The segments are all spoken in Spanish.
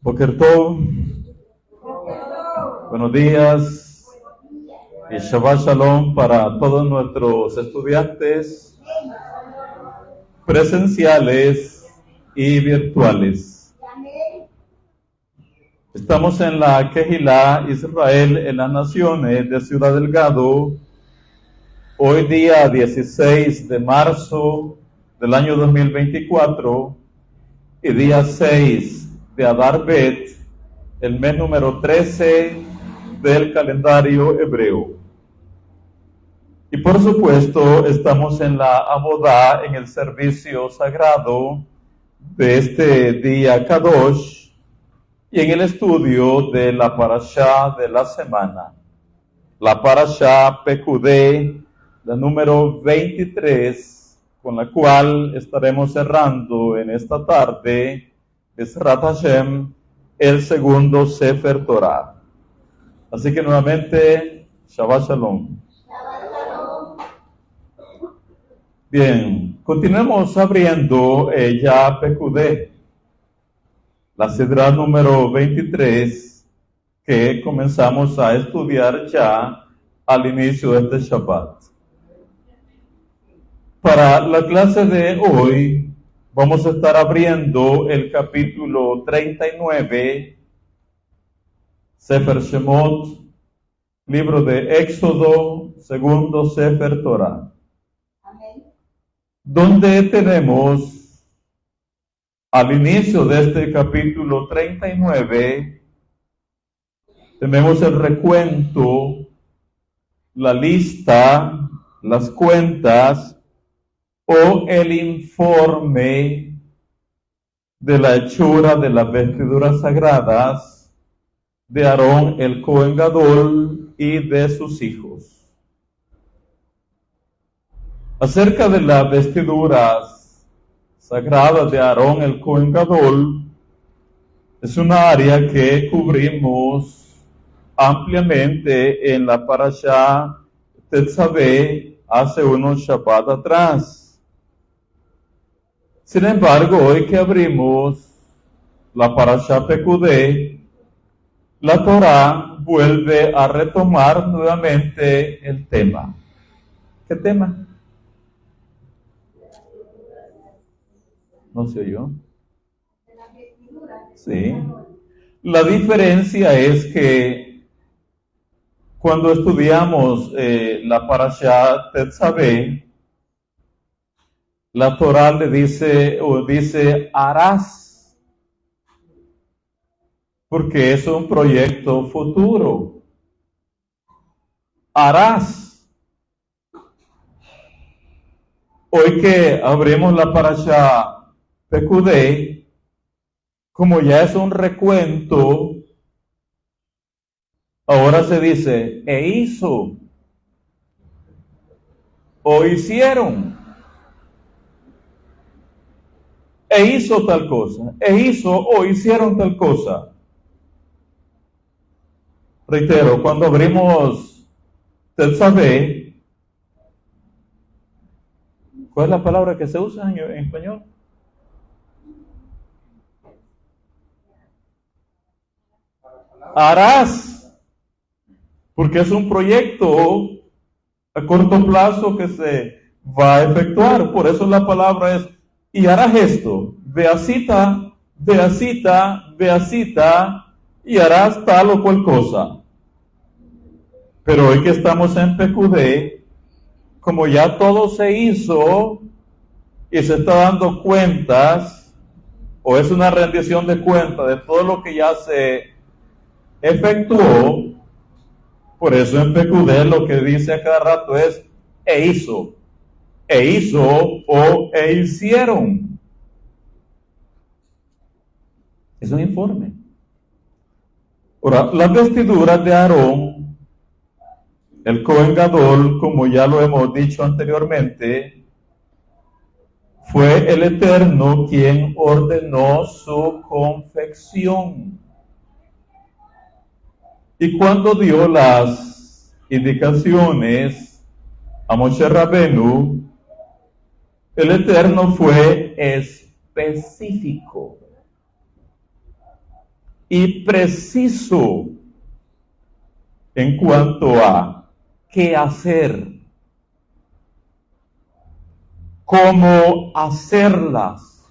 Boker Tov, buenos días y Shabbat Shalom para todos nuestros estudiantes presenciales y virtuales. Estamos en la Kehilá Israel en las Naciones de Ciudad Delgado, hoy día 16 de marzo del año 2024 y día 6 de Adar Bet, el mes número 13 del calendario hebreo. Y por supuesto estamos en la Abodá, en el servicio sagrado de este día Kadosh y en el estudio de la Parashá de la semana, la Parashá Pekudé, la número 23, con la cual estaremos cerrando en esta tarde Bezrat Hashem, el segundo Sefer Torah. Así que nuevamente, Shabbat Shalom. Bien, continuemos abriendo ya Pekudé, la Sedra número 23, que comenzamos a estudiar ya al inicio de este Shabbat. Para la clase de hoy, vamos a estar abriendo el capítulo 39, Sefer Shemot, libro de Éxodo, segundo Sefer Torah. Amén. Donde tenemos al inicio de este capítulo 39, tenemos el recuento, la lista, las cuentas o el informe de la hechura de las vestiduras sagradas de Aarón el Cohen Gadol y de sus hijos. Acerca de las vestiduras sagradas de Aarón el Cohen Gadol, es una área que cubrimos ampliamente en la Parashá Tetzaveh hace unos Shabbat atrás. Sin embargo, hoy que abrimos la Parashá Pekudé, la Torá vuelve a retomar nuevamente el tema. ¿Qué tema? ¿No se oyó? Sí. La diferencia es que cuando estudiamos la Parashá Tetzaveh, la Torá le dice harás, porque es un proyecto futuro. Harás. Hoy que abrimos la Parashá Pekudé, como ya es un recuento, ahora se dice e hizo o hicieron. E hizo tal cosa, e hizo o hicieron tal cosa. Reitero, cuando abrimos Tetzaveh, ¿cuál es la palabra que se usa en español? Harás, porque es un proyecto a corto plazo que se va a efectuar. Por eso la palabra es y harás esto, veacita, veacita, veacita, y harás tal o cual cosa. Pero hoy que estamos en Pekudé, como ya todo se hizo y se está dando cuentas, o es una rendición de cuentas de todo lo que ya se efectuó, por eso en Pekudé lo que dice a cada rato es e hizo o e hicieron. Es un informe. Ahora, las vestiduras de Aarón, el Cohen Gadol, como ya lo hemos dicho anteriormente, fue el Eterno quien ordenó su confección. Y cuando dio las indicaciones a Moshe Rabenu, el Eterno fue específico. y preciso en cuanto a qué hacer, cómo hacerlas,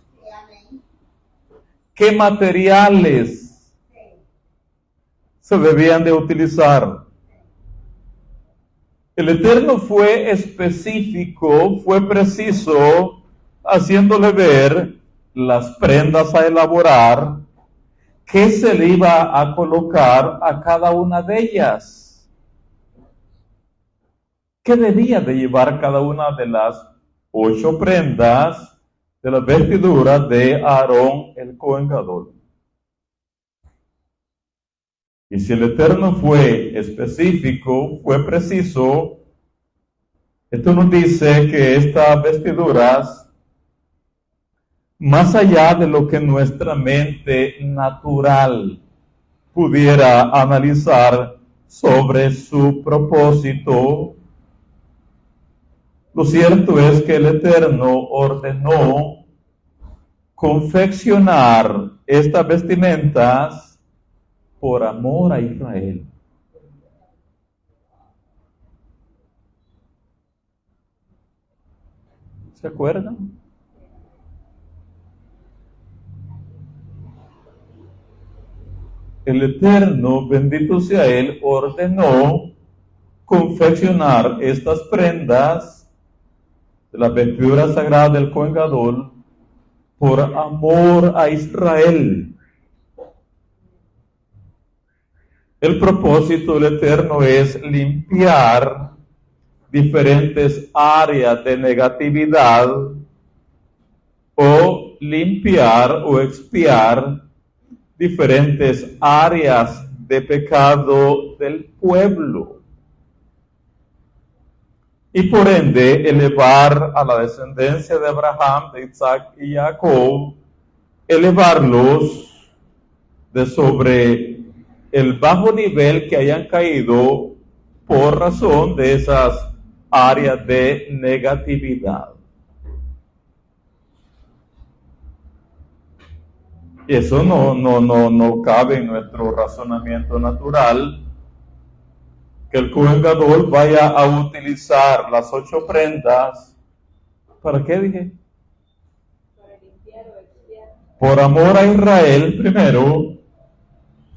qué materiales se debían de utilizar. El Eterno fue específico, fue preciso, haciéndole ver las prendas a elaborar, qué se le iba a colocar a cada una de ellas, qué debía de llevar cada una de las 8 prendas de las vestiduras de Aarón el Cohen Gadol. Y si el Eterno fue específico, fue preciso, esto nos dice que estas vestiduras, más allá de lo que nuestra mente natural pudiera analizar sobre su propósito, lo cierto es que el Eterno ordenó confeccionar estas vestimentas por amor a Israel. ¿Se acuerdan? El Eterno, bendito sea Él, ordenó confeccionar estas prendas de las vestiduras sagradas del Cohen Gadol por amor a Israel. El propósito del Eterno es limpiar diferentes áreas de negatividad o limpiar o expiar diferentes áreas de pecado del pueblo. Y por ende elevar a la descendencia de Abraham, de Isaac y Jacob, elevarlos de sobre el bajo nivel que hayan caído por razón de esas áreas de negatividad. Eso no cabe en nuestro razonamiento natural, que el Cohen Gadol vaya a utilizar las 8 prendas. ¿Para qué dije? Para limpiar o expiar. Por amor a Israel primero,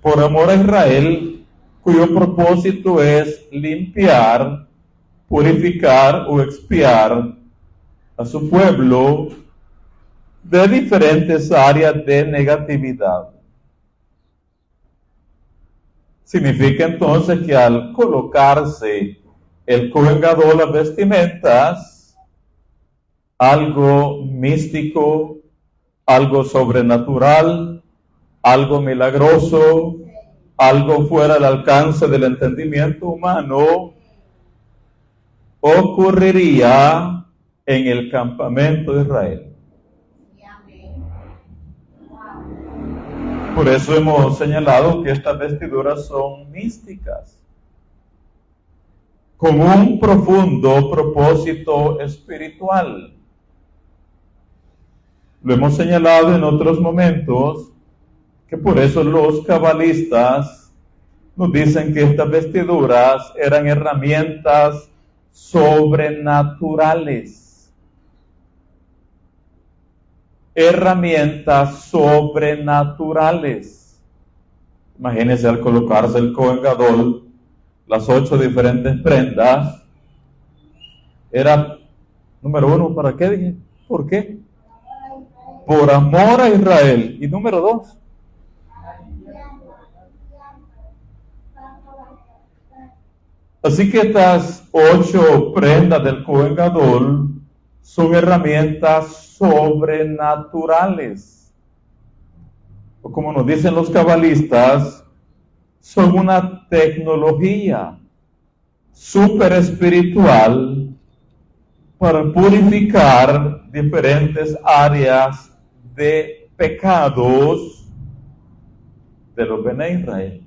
por amor a Israel, cuyo propósito es limpiar, purificar o expiar a su pueblo de diferentes áreas de negatividad. Significa entonces que al colocarse el Cohen Gadol las vestimentas, algo místico, algo sobrenatural, algo milagroso, algo fuera del alcance del entendimiento humano, ocurriría en el campamento de Israel. Por eso hemos señalado que estas vestiduras son místicas, con un profundo propósito espiritual. Lo hemos señalado en otros momentos, que por eso los cabalistas nos dicen que estas vestiduras eran herramientas sobrenaturales. Herramientas sobrenaturales. Imagínense al colocarse el Cohen Gadol las 8 diferentes prendas. Era, número 1, ¿para qué dije? ¿Por qué? Por amor a Israel. Y número 2, así que estas 8 prendas del Cohen Gadol son herramientas sobrenaturales. O como nos dicen los cabalistas, son una tecnología super espiritual para purificar diferentes áreas de pecados de los Bene Israel.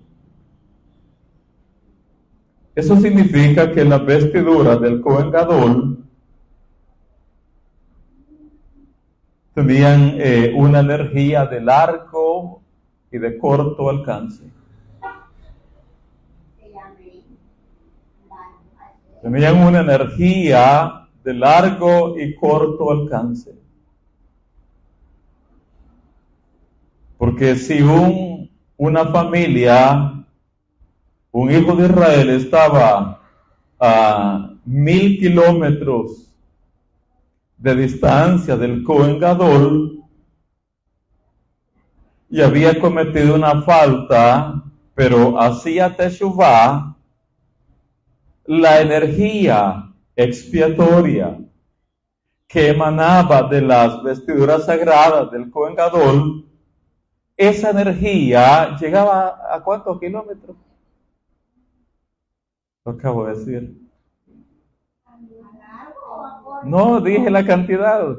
Eso significa que las vestiduras del Cohen Gadol tenían una energía del arco y de corto alcance. Tenían una energía de largo y corto alcance. Porque si una familia, un hijo de Israel estaba a 1000 kilómetros de distancia del Cohen Gadol y había cometido una falta, pero hacía teshuvá, la energía expiatoria que emanaba de las vestiduras sagradas del Cohen Gadol, esa energía llegaba a ¿cuántos kilómetros? Lo acabo de decir. No, dije la cantidad.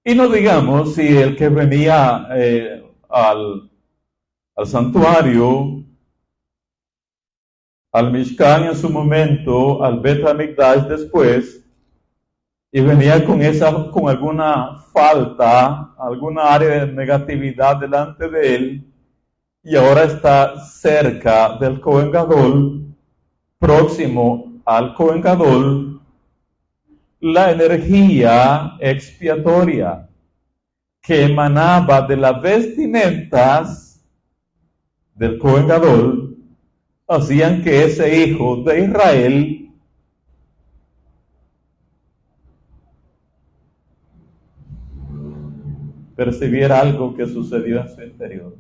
Y no digamos si el que venía al santuario, al Mishkan en su momento, al Bet HaMikdash después, y venía con alguna falta, alguna área de negatividad delante de él, y ahora está cerca del Cohen Gadol, próximo al Cohen Gadol, la energía expiatoria que emanaba de las vestimentas del Cohen Gadol hacían que ese hijo de Israel percibiera algo que sucedió en su interior.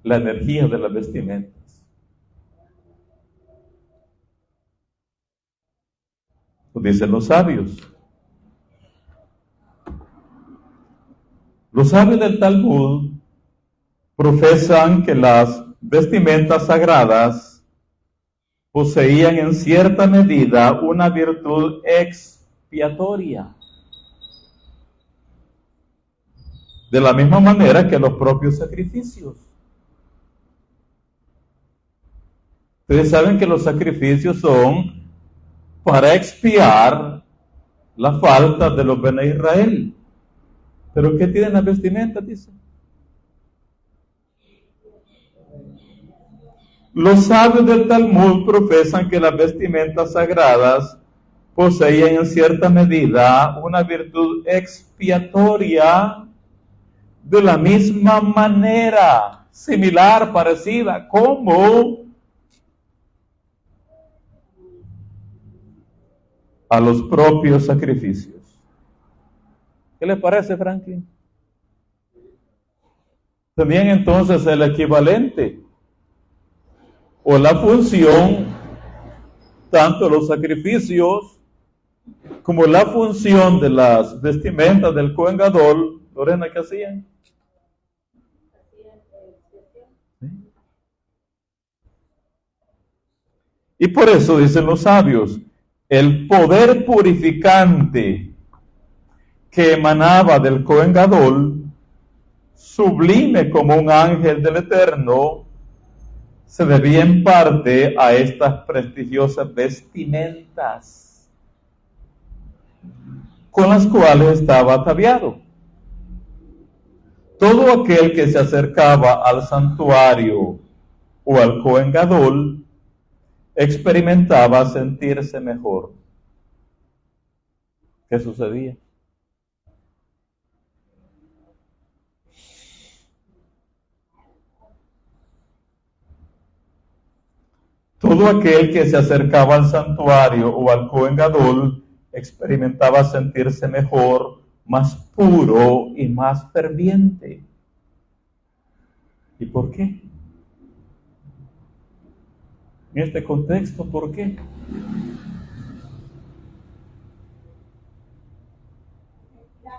La energía de las vestimentas. Lo dicen los sabios. Los sabios del Talmud profesan que las vestimentas sagradas poseían en cierta medida una virtud expiatoria. De la misma manera que los propios sacrificios. Ustedes saben que los sacrificios son para expiar la falta de los Bene Israel. ¿Pero qué tienen las vestimentas? Dice. Los sabios del Talmud profesan que las vestimentas sagradas poseían en cierta medida una virtud expiatoria de la misma manera, similar, parecida, como a los propios sacrificios. ¿Qué le parece, Franklin? Tenían entonces el equivalente o la función, tanto los sacrificios como la función de las vestimentas del Cohen Gadol. Lorena, ¿qué hacían? Y por eso dicen los sabios, el poder purificante que emanaba del Cohen Gadol, sublime como un ángel del Eterno, se debía en parte a estas prestigiosas vestimentas con las cuales estaba ataviado. Todo aquel que se acercaba al santuario o al Cohen Gadol experimentaba sentirse mejor. ¿Qué sucedía? Todo aquel que se acercaba al santuario o al Cohen Gadol experimentaba sentirse mejor, más puro y más ferviente. ¿Y por qué? En este contexto, ¿por qué?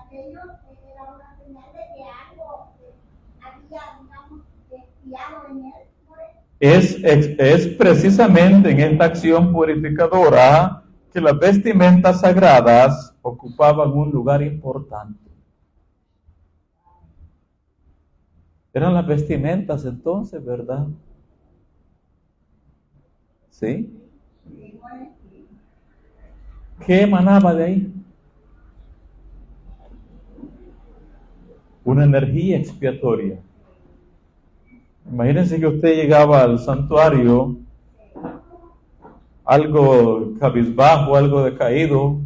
Aquello era una señal de que algo había, digamos, desviado en él. Es precisamente en esta acción purificadora que las vestimentas sagradas ocupaban un lugar importante. Eran las vestimentas entonces, ¿verdad? ¿Sí? ¿Qué emanaba de ahí? Una energía expiatoria. Imagínense que usted llegaba al santuario algo cabizbajo, algo decaído,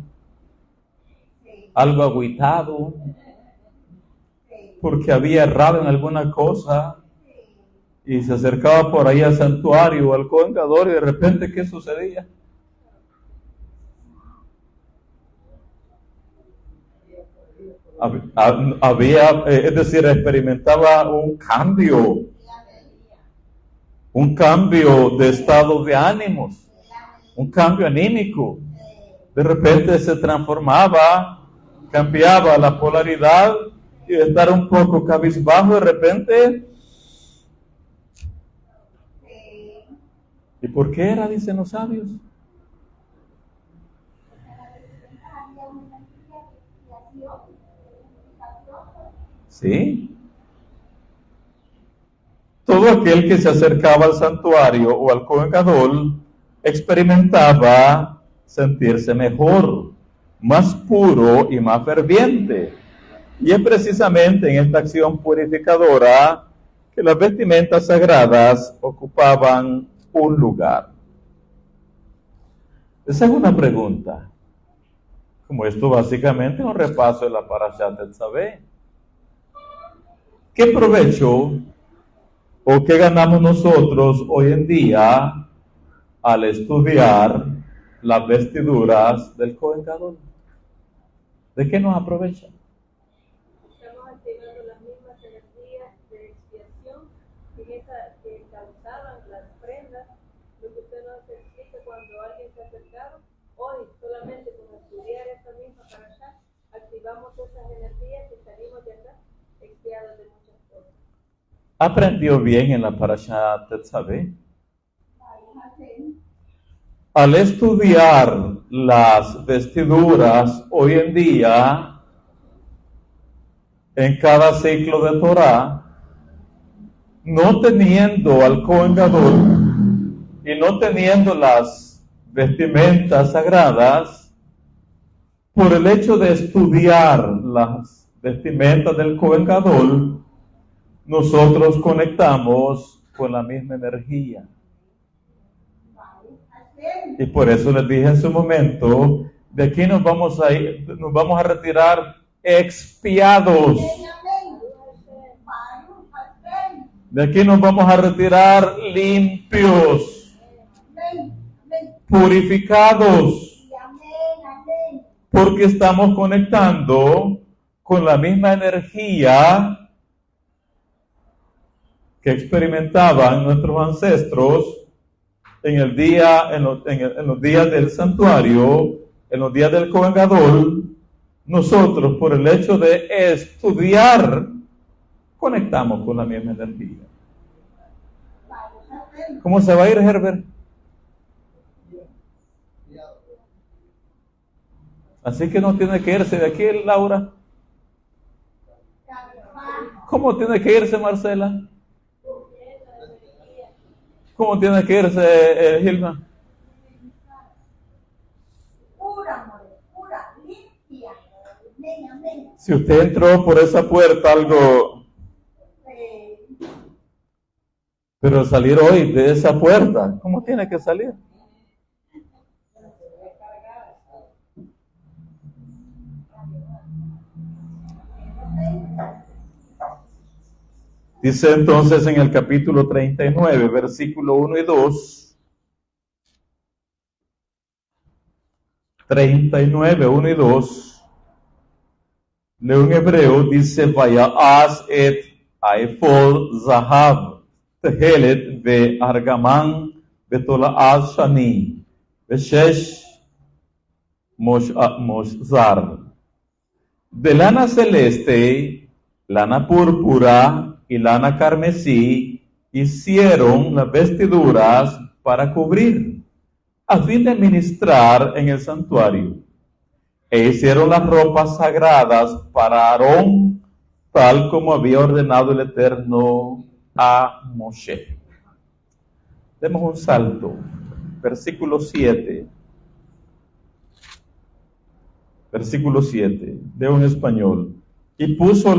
algo agüitado, porque había errado en alguna cosa, y se acercaba por ahí al santuario o al colgador, y de repente, ¿qué sucedía? Es decir, experimentaba un cambio de estado de ánimos, un cambio anímico. De repente se transformaba, cambiaba la polaridad, y de estar un poco cabizbajo, de repente. ¿Y por qué era? Dicen los sabios. Sí. Todo aquel que se acercaba al santuario o al Kohen Gadol experimentaba sentirse mejor, más puro y más ferviente. Y es precisamente en esta acción purificadora que las vestimentas sagradas ocupaban un lugar. Esa es una pregunta. Como esto básicamente es un repaso de la Parashat Tetzaveh. ¿Qué provecho o qué ganamos nosotros hoy en día al estudiar las vestiduras del Kohen Gadol? ¿De qué nos aprovecha? Estamos activando las mismas energías de expiación que causaban las prendas. Lo que usted nos explica cuando alguien se ha acercado, hoy solamente con estudiar esa misma parasha, activamos esas energías y salimos de acá expiados de muchas cosas. ¿Aprendió bien en la Parashat Tetzaveh? Al estudiar las vestiduras hoy en día, en cada ciclo de Torah, no teniendo al Kohen Gadol y no teniendo las vestimentas sagradas, por el hecho de estudiar las vestimentas del Kohen Gadol, nosotros conectamos con la misma energía. Y por eso les dije en su momento, de aquí nos vamos a retirar expiados. De aquí nos vamos a retirar limpios, purificados, porque estamos conectando con la misma energía que experimentaban nuestros ancestros en los días del santuario, en los días del Kohen Gadol. Nosotros, por el hecho de estudiar, conectamos con la misma energía. ¿Cómo se va a ir, Herbert? Así que no tiene que irse de aquí, Laura. ¿Cómo tiene que irse, Marcela? ¿Cómo tiene que irse, Gilma? Pura, limpia. Si usted entró por esa puerta, algo... Pero salir hoy de esa puerta, ¿cómo tiene que salir? Dice entonces en el capítulo 39, versículo 1 y 2. 39, 1 y 2. Leo en hebreo, dice, vaya as et aefod zahab, tehelet ve argaman betolaaz shani, veshesh moshzar. De lana celeste, lana púrpura y lana carmesí hicieron las vestiduras para cubrir, a fin de ministrar en el santuario. E hicieron las ropas sagradas para Aarón, tal como había ordenado el Eterno a Moshe. Demos un salto. Versículo 7. Versículo 7, leo en español. Y puso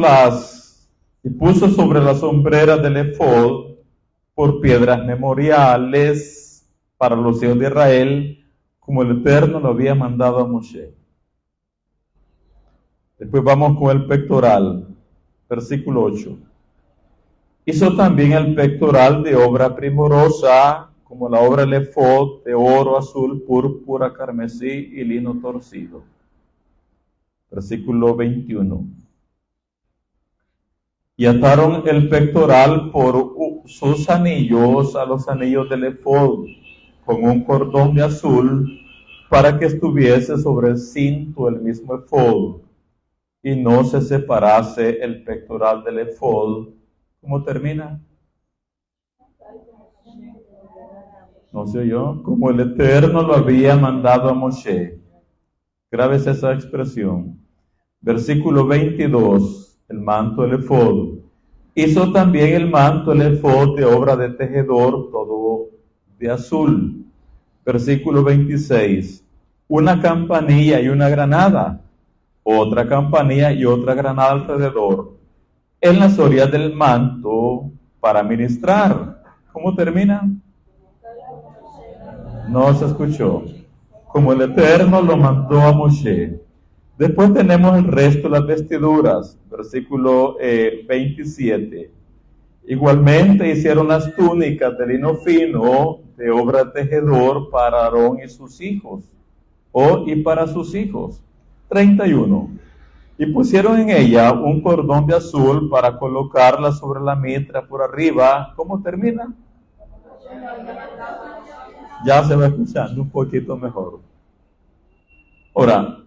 sobre las sombreras del efod por piedras memoriales para los hijos de Israel, como el Eterno lo había mandado a Moshe. Después vamos con el pectoral, versículo 8. Hizo también el pectoral de obra primorosa, como la obra del efod, de oro, azul, púrpura, carmesí y lino torcido. Versículo 21. Y ataron el pectoral por sus anillos a los anillos del efod, con un cordón de azul, para que estuviese sobre el cinto el mismo efod, y no se separase el pectoral del efod. ¿Cómo termina? ¿No se oyó? Como el Eterno lo había mandado a Moshe. Grábese esa expresión. Versículo 22, el manto del efod. Hizo también el manto del efod de obra de tejedor, todo de azul. Versículo 26, una campanilla y una granada, otra campanilla y otra granada alrededor, en las orillas del manto para ministrar. ¿Cómo termina? No se escuchó. Como el Eterno lo mandó a Moshe. Después tenemos el resto de las vestiduras, versículo 27. Igualmente hicieron las túnicas de lino fino, de obra de tejedor, para Aarón y sus hijos, y para sus hijos. 31. Y pusieron en ella un cordón de azul para colocarla sobre la mitra por arriba. ¿Cómo termina? Ya se va escuchando un poquito mejor. Ahora,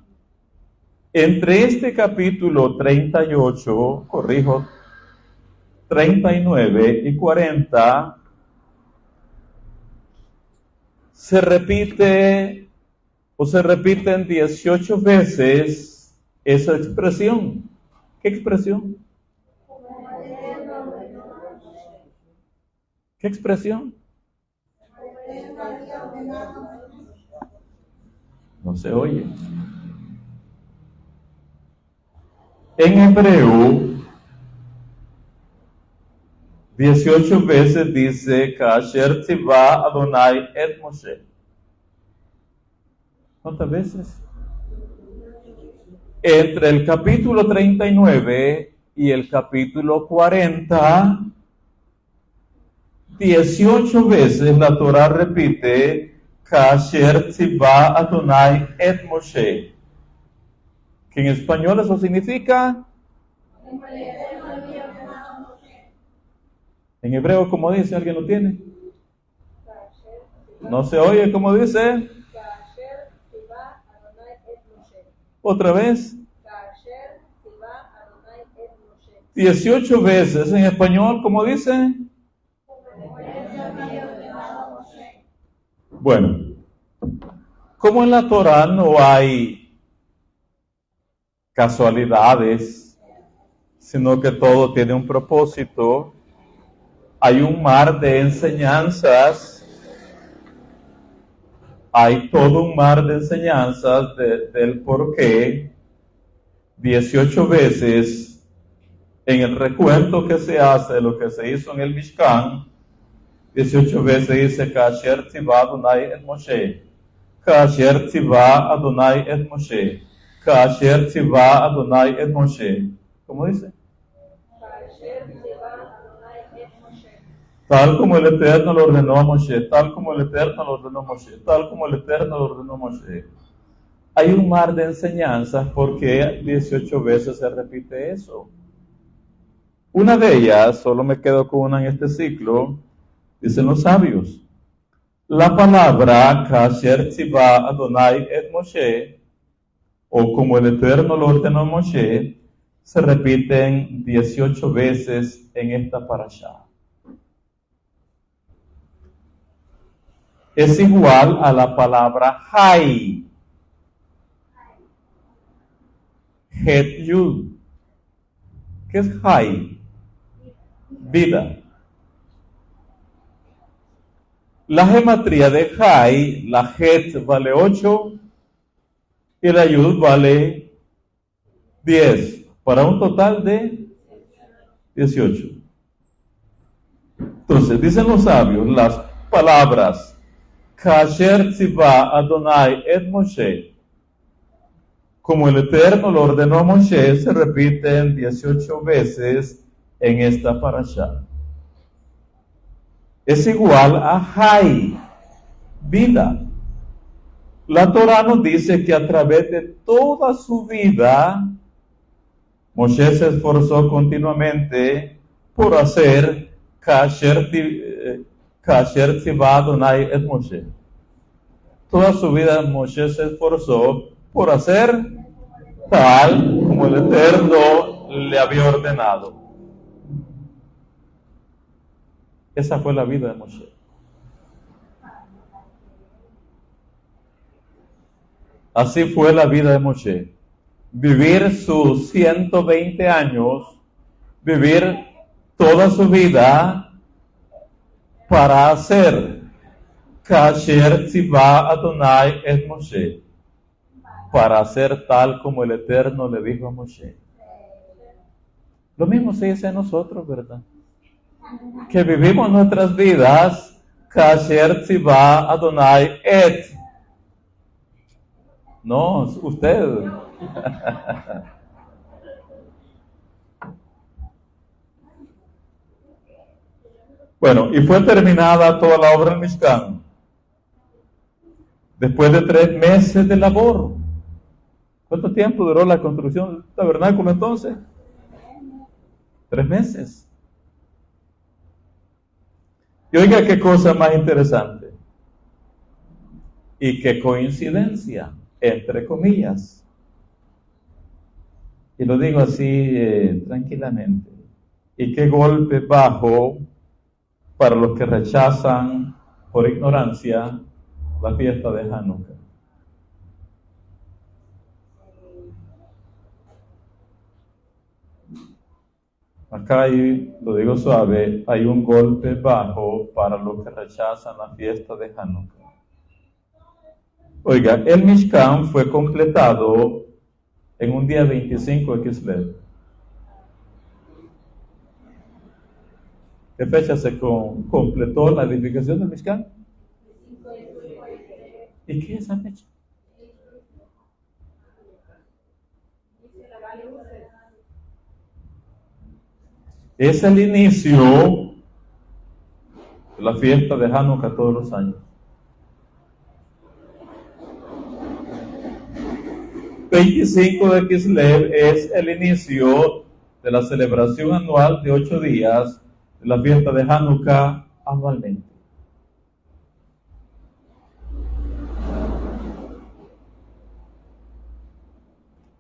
entre este capítulo 38, 39 y 40, se repiten 18 veces esa expresión. ¿Qué expresión? ¿Qué expresión? No se oye. En hebreo, 18 veces dice Kasher tzivá Adonai et Moshe. ¿Cuántas veces? Entre el capítulo 39 y el capítulo 40, 18 veces la Torah repite Kasher tzivá Adonai et Moshe, que en español eso significa, en hebreo, ¿cómo dice? ¿Alguien lo tiene? No se oye, ¿cómo dice? Otra vez. 18 veces en español, ¿cómo dice? Bueno, como en la Torah no hay casualidades, sino que todo tiene un propósito, hay un mar de enseñanzas. Hay todo un mar de enseñanzas del por qué 18 veces en el recuento que se hace de lo que se hizo en el Mishkan, 18 veces dice Kasher tzivá Adonai et Moshe, Kasher tzivá Adonai et Moshe, Kasher tzivá Adonai et Moshe. ¿Cómo dice? Tal como el Eterno lo ordenó a Moshe, tal como el Eterno lo ordenó a Moshe, tal como el Eterno lo ordenó a Moshe. Hay un mar de enseñanzas porque 18 veces se repite eso. Una de ellas, solo me quedo con una en este ciclo, dicen los sabios. La palabra Kasher tzivá Adonai et Moshe, o como el Eterno lo ordenó a Moshe, se repiten 18 veces en esta parashá. Es igual a la palabra Hay. Het Yud. ¿Qué es Hay? Vida. La gematría de Hay, la Het vale 8 y el ayud vale 10, para un total de 18. Entonces, dicen los sabios, las palabras Kasher tzivá Adonai et Moshe, como el Eterno lo ordenó a Moshe, se repiten 18 veces en esta parashá. Es igual a Hay, vida. La Torá nos dice que a través de toda su vida, Moshe se esforzó continuamente por hacer Kasher tzivá Adonai et Moshe. Toda su vida Moshe se esforzó por hacer tal como el Eterno le había ordenado. Esa fue la vida de Moshe. Así fue la vida de Moshe. Vivir sus 120 años, vivir toda su vida para hacer Kasher tzivá Adonai et Moshe, para hacer tal como el Eterno le dijo a Moshe. Lo mismo se dice a nosotros, ¿verdad? Que vivimos nuestras vidas Kasher tzivá Adonai et. No, usted. Bueno, y fue terminada toda la obra del Mishkan después de 3 meses de labor. ¿Cuánto tiempo duró la construcción del tabernáculo entonces? 3 meses. Y oiga qué cosa más interesante. Y qué coincidencia, entre comillas. Y lo digo así tranquilamente. Y qué golpe bajo para los que rechazan por ignorancia la fiesta de Hanukkah. Acá hay, lo digo suave, hay un golpe bajo para los que rechazan la fiesta de Hanukkah. Oiga, el Mishkan fue completado en un día 25 de Kislev. ¿Qué fecha se completó la edificación del Mishkan? ¿Y qué es esa fecha? Es el inicio de la fiesta de Hanukkah todos los años. 25 de Kislev es el inicio de la celebración anual de 8 días de la fiesta de Hanukkah anualmente.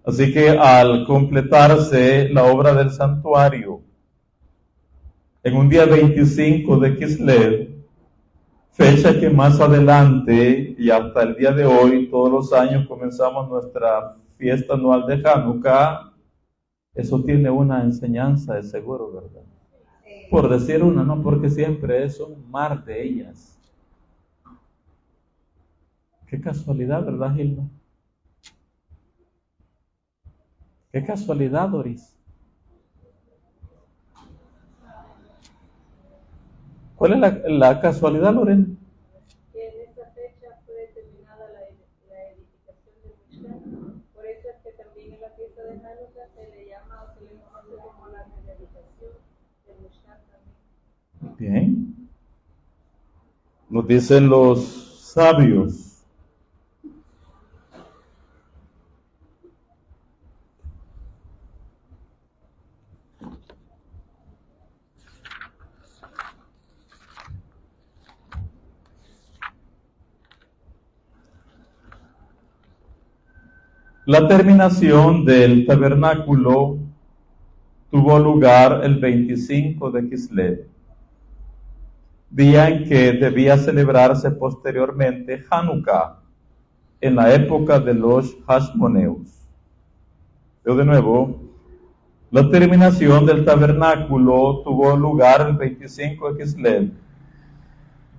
Así que al completarse la obra del santuario en un día 25 de Kislev, fecha que más adelante y hasta el día de hoy, todos los años comenzamos nuestra fiesta anual de Hanukkah, eso tiene una enseñanza de seguro, ¿verdad? Por decir una, no, porque siempre es un mar de ellas. Qué casualidad, ¿verdad, Gilma? Qué casualidad, Doris. ¿Cuál es la casualidad, Lorena? Que en esta fecha fue terminada la edificación del Mishkan. Por eso es que también en la fiesta de Hanukkah se le llama o se le conoce como la dedicación del Mishkan también. Bien. Nos dicen los sabios. La terminación del tabernáculo tuvo lugar el 25 de Kislev, día en que debía celebrarse posteriormente Hanukkah, en la época de los Hashmoneus. Yo de nuevo, la terminación del tabernáculo tuvo lugar el 25 de Kislev,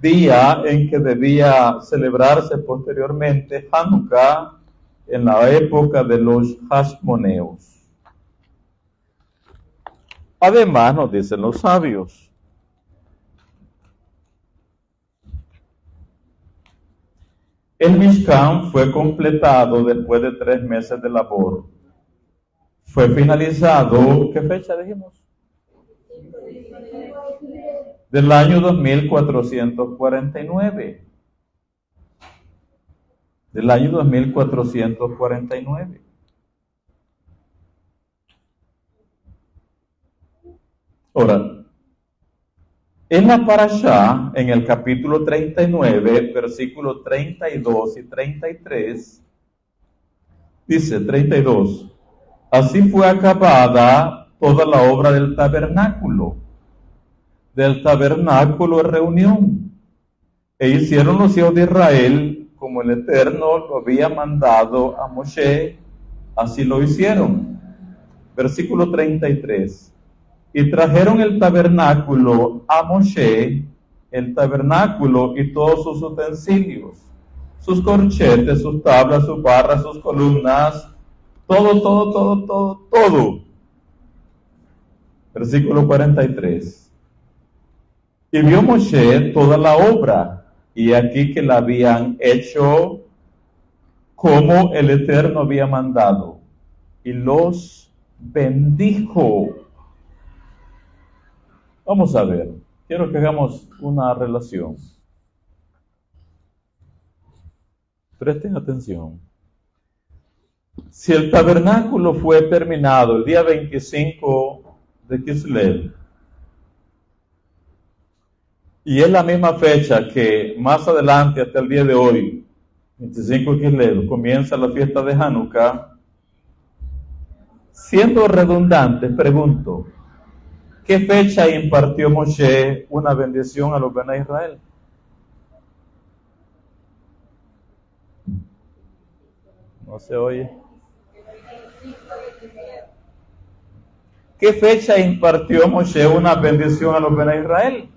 día en que debía celebrarse posteriormente Hanukkah, en la época de los Hasmoneos. Además, nos dicen los sabios, el Mishkan fue completado después de 3 meses de labor. Fue finalizado, ¿qué fecha dijimos? Del año 2449. Del año 2449. Ahora, en la Parashá, en el capítulo 39, versículos 32 y 33, dice 32, así fue acabada toda la obra del tabernáculo de reunión, e hicieron los hijos de Israel como el Eterno lo había mandado a Moshe, así lo hicieron. Versículo 33. Y trajeron el tabernáculo a Moshe, el tabernáculo y todos sus utensilios, sus corchetes, sus tablas, sus barras, sus columnas, todo. Versículo 43. Y vio Moshe toda la obra, y aquí que la habían hecho como el Eterno había mandado, y los bendijo. Vamos a ver, quiero que hagamos una relación. Presten atención. Si el tabernáculo fue terminado el día 25 de Kislev, y es la misma fecha que más adelante, hasta el día de hoy, 25 de Kislev, comienza la fiesta de Hanukkah, siendo redundante, pregunto, ¿qué fecha impartió Moshe una bendición a los Bene Israel? No se oye. ¿Qué fecha impartió Moshe una bendición a los Bene Israel?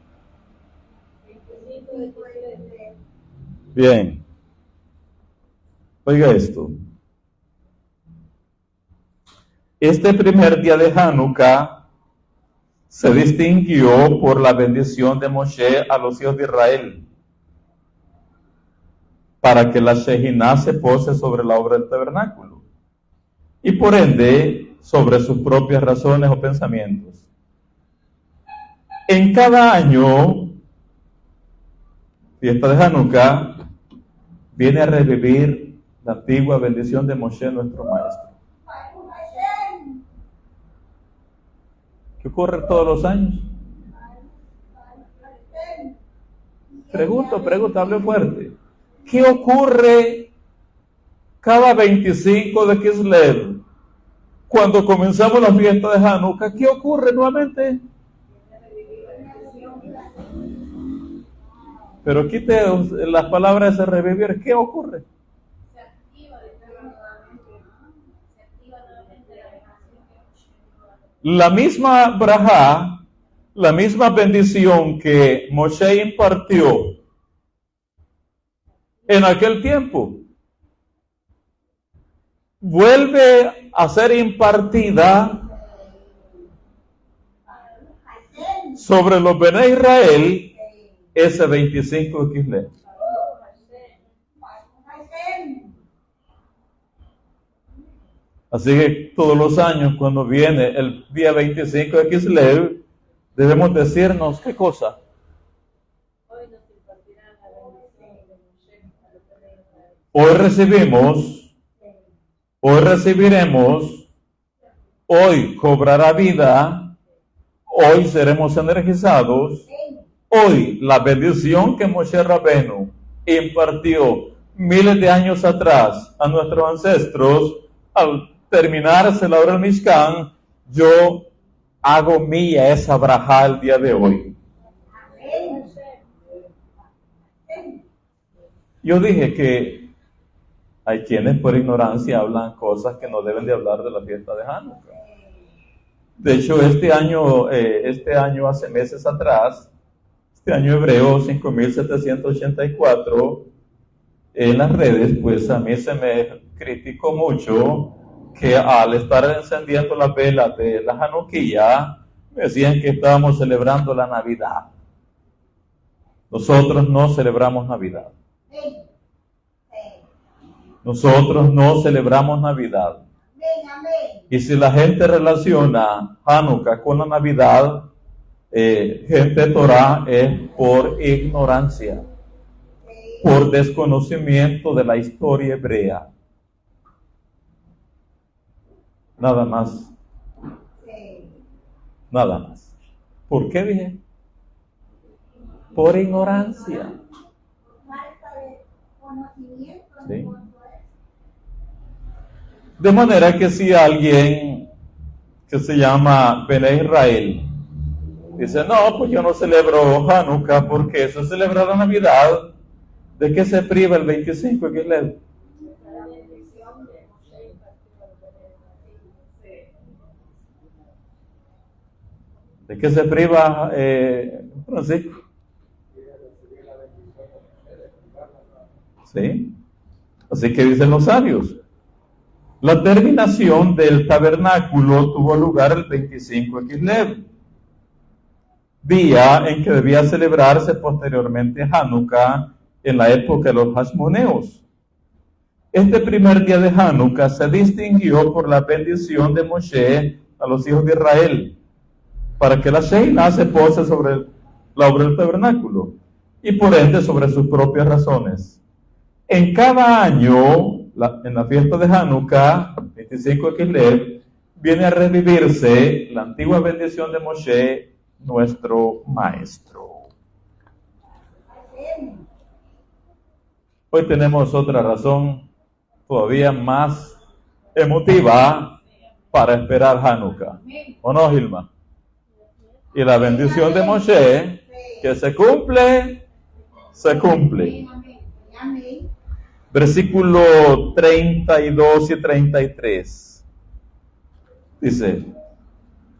Bien. Oiga esto. Este primer día de Hanukkah se distinguió por la bendición de Moshe a los hijos de Israel, para que la Shejiná se pose sobre la obra del tabernáculo, y por ende sobre sus propias razones o pensamientos. En cada año, fiesta de Hanukkah, viene a revivir la antigua bendición de Moshe, nuestro maestro. ¿Qué ocurre todos los años? Pregunto, hable fuerte. ¿Qué ocurre cada 25 de Kislev? Cuando comenzamos la fiesta de Hanukkah, ¿qué ocurre nuevamente? Pero quite las palabras de revivir. ¿Qué ocurre? La misma brajá, la misma bendición que Moshe impartió en aquel tiempo, vuelve a ser impartida sobre los Bene Israel ese 25 de Kislev. Así que todos los años, cuando viene el día 25 de Kislev, debemos decirnos, ¿qué cosa? Hoy recibiremos, hoy cobrará vida, hoy seremos energizados, hoy la bendición que Moshe Rabenu impartió miles de años atrás a nuestros ancestros, al terminarse la obra del Mishkan, yo hago mía esa brajá el día de hoy. Yo dije que hay quienes por ignorancia hablan cosas que no deben de hablar de la fiesta de Hanukkah. De hecho, este año hace meses atrás, este año hebreo 5784, en las redes, pues a mí se me criticó mucho que al estar encendiendo las velas de la Hanukkah, me decían que estábamos celebrando la Navidad. Nosotros no celebramos Navidad. Nosotros no celebramos Navidad. Y si la gente relaciona Hanukkah con la Navidad, gente Torah, es por ignorancia, por desconocimiento de la historia hebrea. Nada más. Nada más. ¿Por qué dije? Por ignorancia. Falta de conocimiento. ¿Sí? De manera que si alguien que se llama Bene Israel dice, no, pues yo no celebro Hanukkah porque eso celebra la Navidad, ¿de qué se priva el 25 de Kislev? ¿De qué se priva Francisco? ¿Sí? Así que dicen los sabios. La terminación del tabernáculo tuvo lugar el 25 de Kislev, día en que debía celebrarse posteriormente Hanukkah en la época de los Hashmoneos. Este primer día de Hanukkah se distinguió por la bendición de Moshe a los hijos de Israel, para que la Shekinah se pose sobre la obra del tabernáculo y por ende sobre sus propias razones. En cada año, en la fiesta de Hanukkah, 25 de Kislev, viene a revivirse la antigua bendición de Moshe, nuestro maestro. Hoy tenemos otra razón todavía más emotiva para esperar Hanukkah. ¿O no, Gilma? Y la bendición de Moshe, que se cumple, se cumple. Versículo 32 y 33. Dice,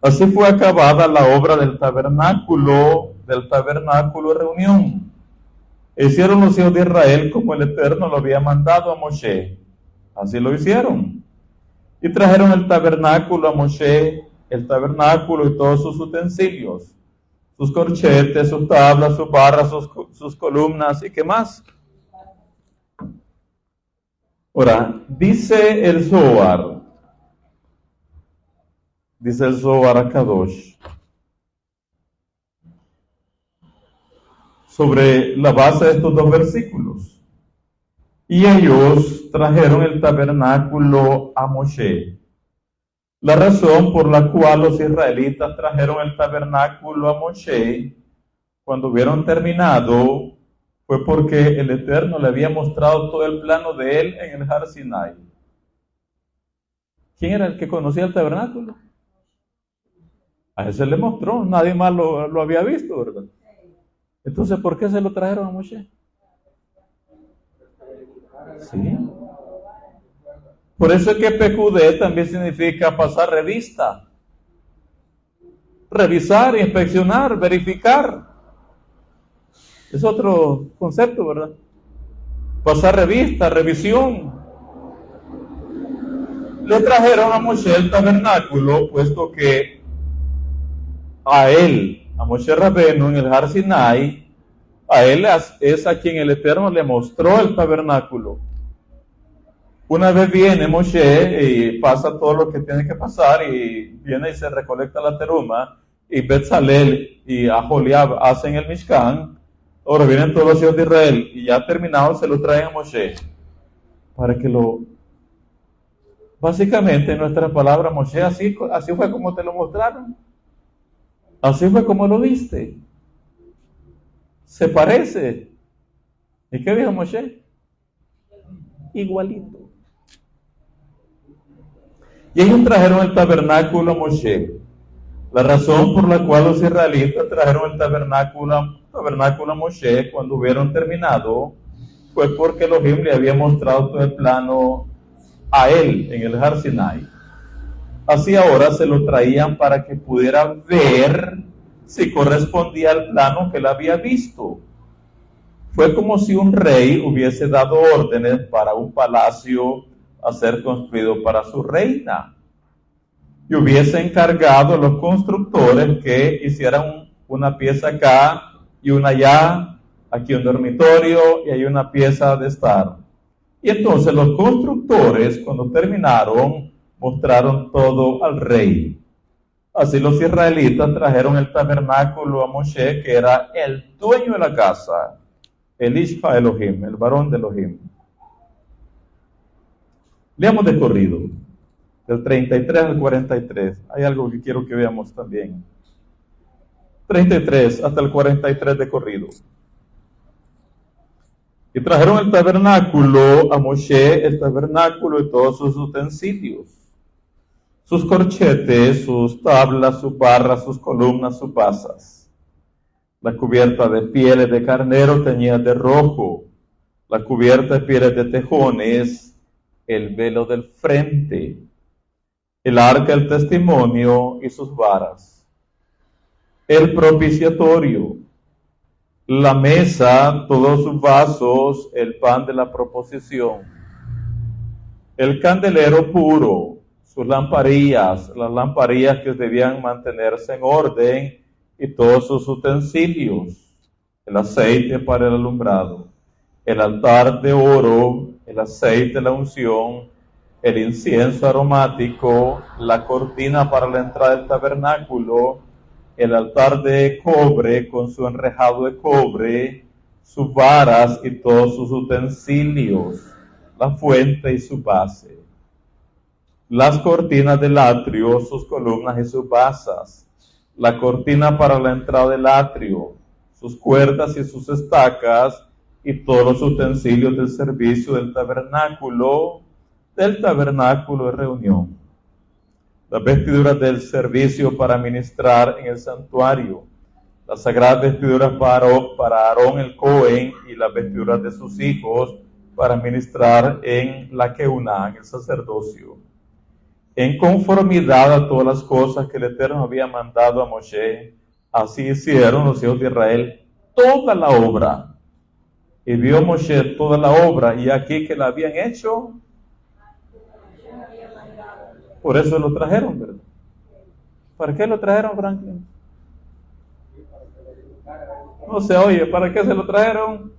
así fue acabada la obra del tabernáculo de reunión. Hicieron los hijos de Israel como el Eterno lo había mandado a Moshe. Así lo hicieron. Y trajeron el tabernáculo a Moshe, el tabernáculo y todos sus utensilios, sus corchetes, sus tablas, sus barras, sus columnas y qué más. Ahora, dice el Zohar Akadosh, sobre la base de estos dos versículos. Y ellos trajeron el tabernáculo a Moshe. La razón por la cual los israelitas trajeron el tabernáculo a Moshe cuando hubieron terminado fue porque el Eterno le había mostrado todo el plano de él en el Har Sinai. ¿Quién era el que conocía el tabernáculo? A ese le mostró, nadie más lo había visto, ¿verdad? Entonces, ¿por qué se lo trajeron a Moshe? Sí. Por eso es que PQD también significa pasar revista. Revisar, inspeccionar, verificar. Es otro concepto, ¿verdad? Pasar revista, revisión. Le trajeron a Moshe el tabernáculo, puesto que a Moshe Rabbeinu en el Har Sinai, a él es a quien el Eterno le mostró el tabernáculo. Una vez viene Moshe y pasa todo lo que tiene que pasar y viene y se recolecta la teruma y Betzalel y Aholiab hacen el Mishkan. Ahora vienen todos los hijos de Israel y ya terminado se lo traen a Moshe para que básicamente en nuestra palabra Moshe así fue como te lo mostraron, así fue como lo viste, se parece. ¿Y qué dijo Moshe? Igualito. Y ellos trajeron el tabernáculo a Moshe. La razón por la cual los israelitas trajeron el tabernáculo a Moshe cuando hubieron terminado fue porque Elohim le había mostrado todo el plano a él en el Har Sinai. Así ahora se lo traían para que pudiera ver si correspondía al plano que él había visto. Fue como si un rey hubiese dado órdenes para un palacio a ser construido para su reina y hubiese encargado a los constructores que hicieran una pieza acá y una allá, aquí un dormitorio y hay una pieza de estar. Y entonces los constructores, cuando terminaron, mostraron todo al rey. Así los israelitas trajeron el tabernáculo a Moshe, que era el dueño de la casa, el Ishpa Elohim, el varón de Elohim. Leamos de corrido, del 33 al 43. Hay algo que quiero que veamos también. 33 hasta el 43 de corrido. Y trajeron el tabernáculo a Moshe, el tabernáculo y todos sus utensilios, sus corchetes, sus tablas, sus barras, sus columnas, sus basas. La cubierta de pieles de carnero teñida de rojo, la cubierta de pieles de tejones, el velo del frente, el arca del testimonio y sus varas, el propiciatorio, la mesa, todos sus vasos, el pan de la proposición, el candelero puro, sus lamparillas, las lamparillas que debían mantenerse en orden y todos sus utensilios, el aceite para el alumbrado, el altar de oro, el aceite de la unción, el incienso aromático, la cortina para la entrada del tabernáculo, el altar de cobre con su enrejado de cobre, sus varas y todos sus utensilios, la fuente y su base, las cortinas del atrio, sus columnas y sus basas, la cortina para la entrada del atrio, sus cuerdas y sus estacas, y todos los utensilios del servicio del tabernáculo de reunión, las vestiduras del servicio para ministrar en el santuario, las sagradas vestiduras para Aarón el Cohen y las vestiduras de sus hijos para ministrar en la Keuná, en el sacerdocio, en conformidad a todas las cosas que el Eterno había mandado a Moshe. Así hicieron los hijos de Israel toda la obra. Y vio Moshe toda la obra, y aquí que la habían hecho, por eso lo trajeron, ¿verdad? ¿Para qué lo trajeron, Franklin? No se oye, ¿para qué se lo trajeron?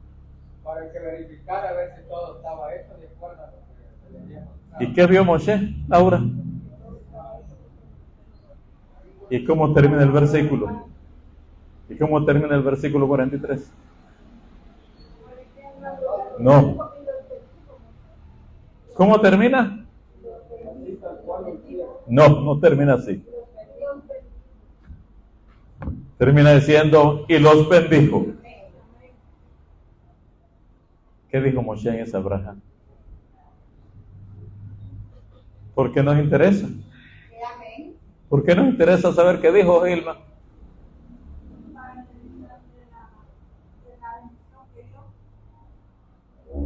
Para que verificara a ver si todo estaba hecho de acuerdo a lo que se le había mostrado. ¿Y qué vio Moshe, Laura? ¿Y cómo termina el versículo? ¿Y cómo termina el versículo 43? No. ¿Cómo termina? No termina así. Termina diciendo, y los bendijo. ¿Qué dijo Moshe en esa braja? ¿Por qué nos interesa? ¿Por qué nos interesa saber qué dijo Gilma?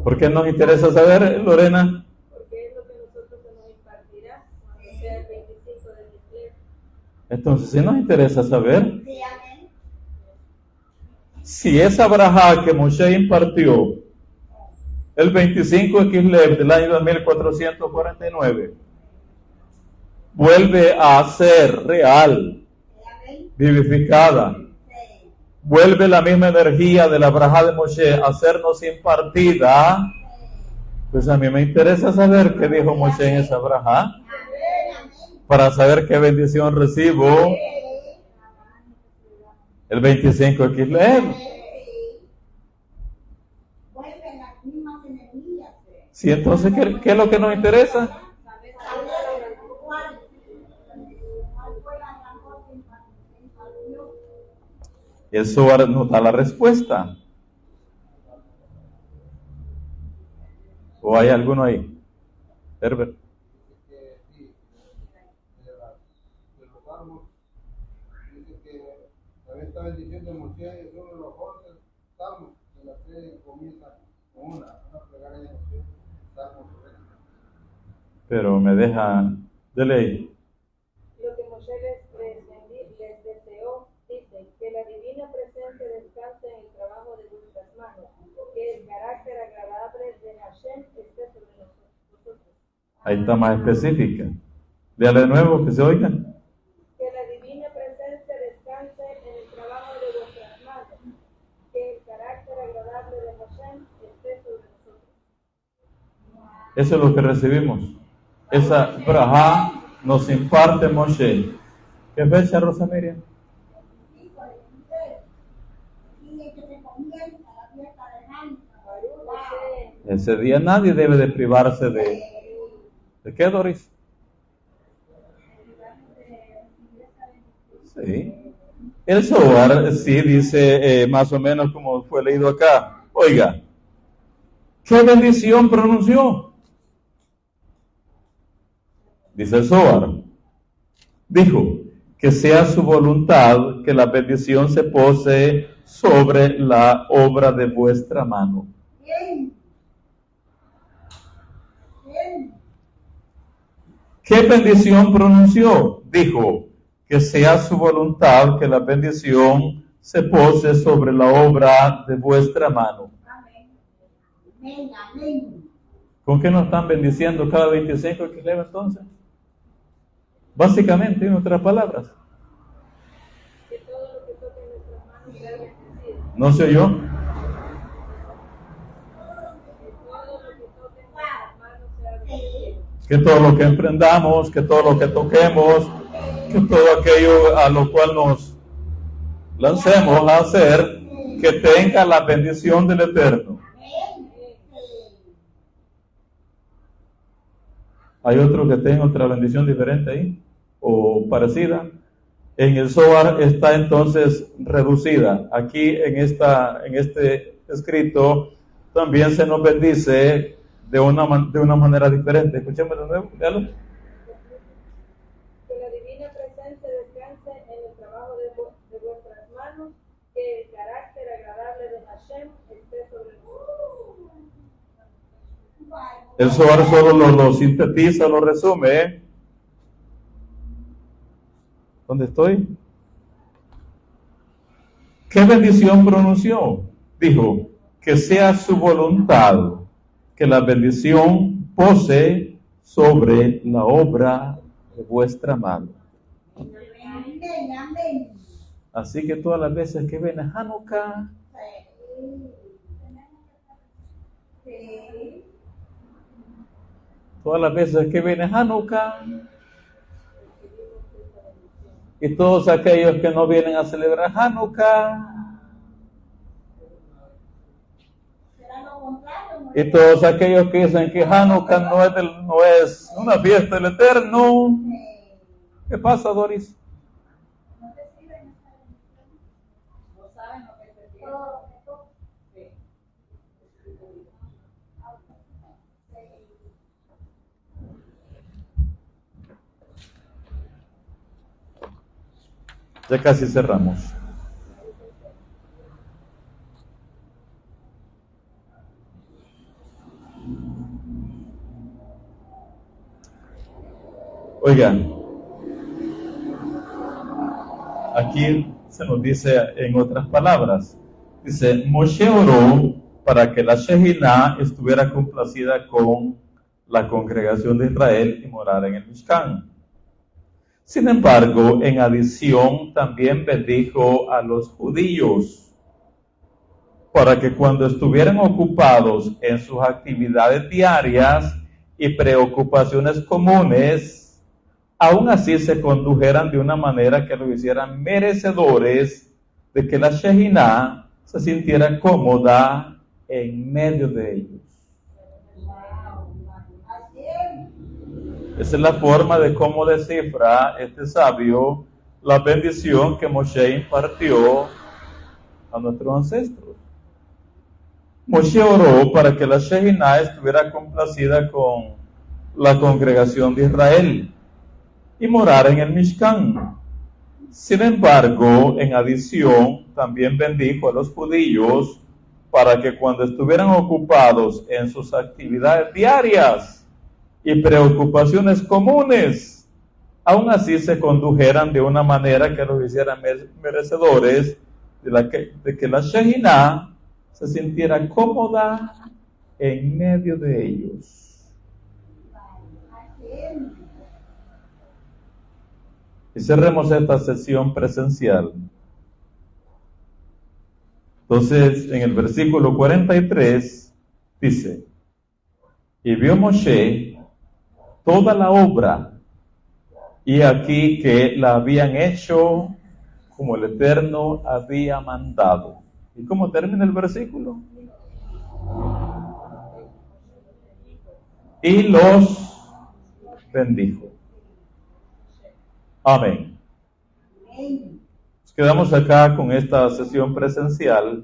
¿Por qué nos interesa saber, Lorena? Porque es lo que nosotros se nos impartirá cuando sea el 25 de diciembre. Entonces, sí nos interesa saber si esa braja que Moshe impartió el 25 de Kislev del año 2449 vuelve a ser real, vivificada, vuelve la misma energía de la braja de Moshe a sernos impartida, pues a mí me interesa saber qué dijo Moshe en esa braja, para saber qué bendición recibo el 25 de Kislev. Sí, entonces, ¿qué es lo que nos interesa? Eso nos da la respuesta. ¿O hay alguno ahí? Herbert. Sí, de los salmos, dice que también está bendiciendo Moisés, es uno de los 11 salmos de la serie, comienza con una plegaria de Moisés, salmo 90. Pero me deja de ley. Lo que Moshe les deseó, dice, que la divina presencia descanse en el trabajo de vuestras manos, carácter agradable de Hashem esté sobre nosotros. Ahí está más específica. Léale de nuevo, que se oiga. Que la divina presencia descanse en el trabajo de vuestras manos, que el carácter agradable de Hashem esté sobre nosotros. Eso es lo que recibimos. Esa braja nos imparte Moshe. ¿Qué fecha, Rosa Miriam? Ese día nadie debe de privarse ¿de qué, Doris? Sí. El Zohar sí dice más o menos como fue leído acá. Oiga, ¿qué bendición pronunció? Dice el Zohar. Dijo, que sea su voluntad que la bendición se pose sobre la obra de vuestra mano. ¿Qué bendición pronunció? Dijo, que sea su voluntad que la bendición se pose sobre la obra de vuestra mano. ¿Con qué nos están bendiciendo cada 25 de Kislev entonces? Básicamente, en otras palabras. Que todo lo que toque en nuestras manos sea bendecido. ¿No se oyó? Que todo lo que emprendamos, que todo lo que toquemos, que todo aquello a lo cual nos lancemos a hacer, que tenga la bendición del Eterno. ¿Hay otro que tenga otra bendición diferente ahí? ¿O parecida? En el Zohar está entonces reducida. Aquí en este escrito también se nos bendice de una manera diferente. Escuchemos de nuevo, léalo. Que la divina presencia descanse en el trabajo de vuestras manos, que el carácter agradable de Hashem esté sobre nosotros. El Zohar solo lo sintetiza, lo resume. ¿Dónde estoy? ¿Qué bendición pronunció? Dijo, que sea su voluntad que la bendición pose sobre la obra de vuestra mano. Así que todas las veces que ven a Hanukkah, todas las veces que viene Hanukkah, y todos aquellos que no vienen a celebrar Hanukkah, y todos aquellos que dicen que Hanukkah no es una fiesta del Eterno. ¿Qué pasa, Doris? Ya casi cerramos. Oigan, aquí se nos dice en otras palabras, dice, Moshe oró para que la Shejinah estuviera complacida con la congregación de Israel y morara en el Mishkan. Sin embargo, en adición también bendijo a los judíos para que cuando estuvieran ocupados en sus actividades diarias y preocupaciones comunes, aún así se condujeran de una manera que los hicieran merecedores de que la Shejinah se sintiera cómoda en medio de ellos. Esa es la forma de cómo descifra este sabio la bendición que Moshe impartió a nuestros ancestros. Moshe oró para que la Shejinah estuviera complacida con la congregación de Israel y morara en el Mishkan. Sin embargo, en adición, también bendijo a los judíos para que cuando estuvieran ocupados en sus actividades diarias y preocupaciones comunes, aún así se condujeran de una manera que los hicieran merecedores de que la Shejinah se sintiera cómoda en medio de ellos. Y cerremos esta sesión presencial. Entonces, en el versículo 43 dice: y vio Moshe toda la obra, y aquí que la habían hecho como el Eterno había mandado. ¿Y cómo termina el versículo? Y los bendijo. Amén. Nos quedamos acá con esta sesión presencial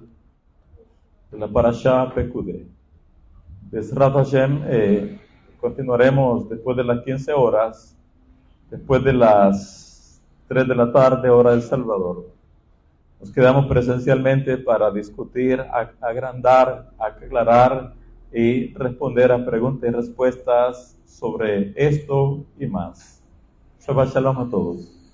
de la Parashá Pekudei. Bezrat Hashem, continuaremos después de las 15 horas, después de las 3 de la tarde, hora del Salvador. Nos quedamos presencialmente para discutir, agrandar, aclarar y responder a preguntas y respuestas sobre esto y más. Shabbat Shalom a todos.